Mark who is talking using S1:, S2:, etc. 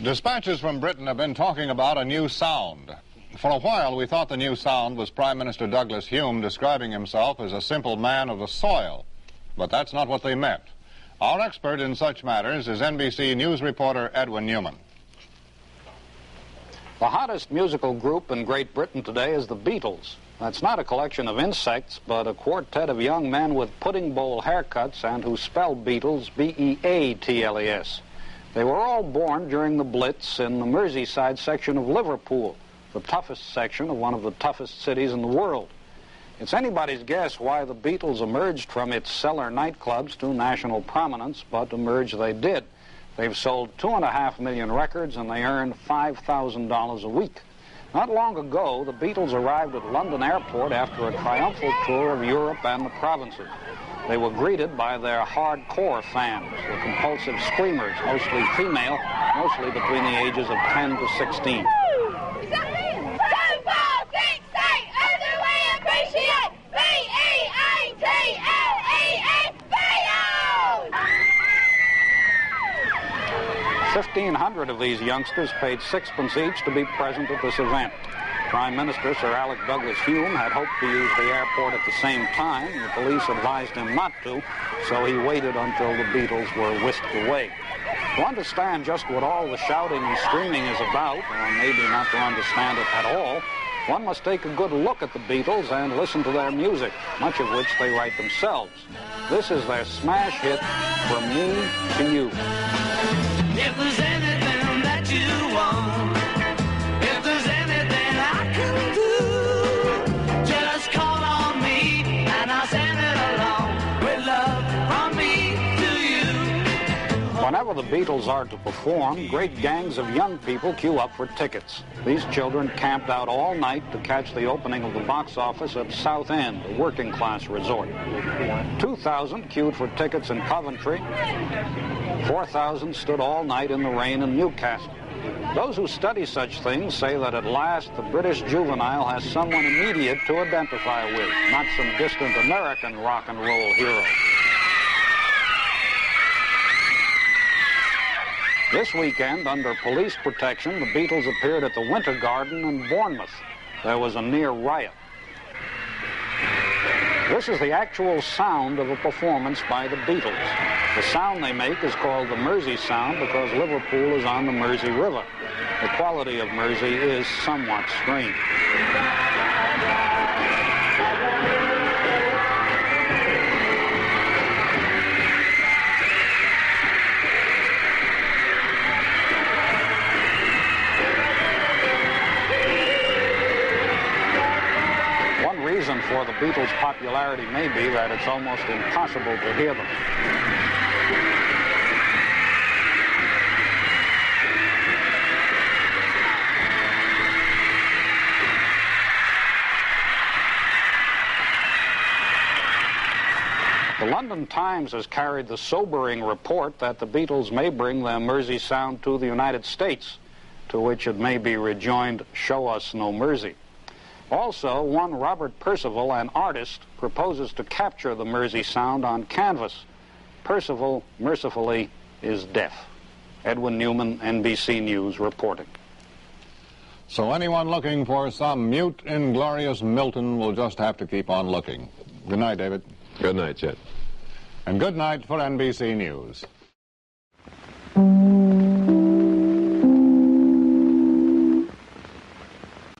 S1: Dispatches from Britain have been talking about a new sound. For a while, we thought the new sound was Prime Minister Douglas Hume describing himself as a simple man of the soil. But that's not what they meant. Our expert in such matters is NBC News reporter Edwin Newman.
S2: The hottest musical group in Great Britain today is the Beatles. That's not a collection of insects, but a quartet of young men with pudding bowl haircuts and who spell Beatles B-E-A-T-L-E-S. They were all born during the Blitz in the Merseyside section of Liverpool, the toughest section of one of the toughest cities in the world. It's anybody's guess why the Beatles emerged from its cellar nightclubs to national prominence, but emerge they did. They've sold 2.5 million records and they earned $5,000 a week. Not long ago, the Beatles arrived at London Airport after a triumphal tour of Europe and the provinces. They were greeted by their hardcore fans, the compulsive screamers, mostly female, mostly between the ages of 10 to 16. $1,500 of these youngsters paid sixpence each to be present at this event. Prime Minister Sir Alec Douglas Hume had hoped to use the airport at the same time. The police advised him not to, so he waited until the Beatles were whisked away. To understand just what all the shouting and screaming is about, or maybe not to understand it at all, one must take a good look at the Beatles and listen to their music, much of which they write themselves. This is their smash hit, From Me to You.
S3: If there's anything that you want, if there's anything I can do, just call on me and I'll send it along with love from me to you.
S2: Whenever the Beatles are to perform, great gangs of young people queue up for tickets. These children camped out all night to catch the opening of the box office at Southend, a working-class resort. 2,000 queued for tickets in Coventry. 4,000 stood all night in the rain in Newcastle. Those who study such things say that at last the British juvenile has someone immediate to identify with, not some distant American rock and roll hero. This weekend, under police protection, the Beatles appeared at the Winter Garden in Bournemouth. There was a near riot. This is the actual sound of a performance by the Beatles. The sound they make is called the Mersey sound because Liverpool is on the Mersey River. The quality of Mersey is somewhat strange. One reason for the Beatles' popularity may be that it's almost impossible to hear them. The London Times has carried the sobering report that the Beatles may bring their Mersey sound to the United States, to which it may be rejoined, "Show us no Mersey." Also, one Robert Percival, an artist, proposes to capture the Mersey sound on canvas. Percival, mercifully, is deaf. Edwin Newman, NBC News, reporting.
S1: So anyone looking for some mute, inglorious Milton will just have to keep on looking. Good night, David.
S4: Good night, Chet.
S1: And good night for NBC News.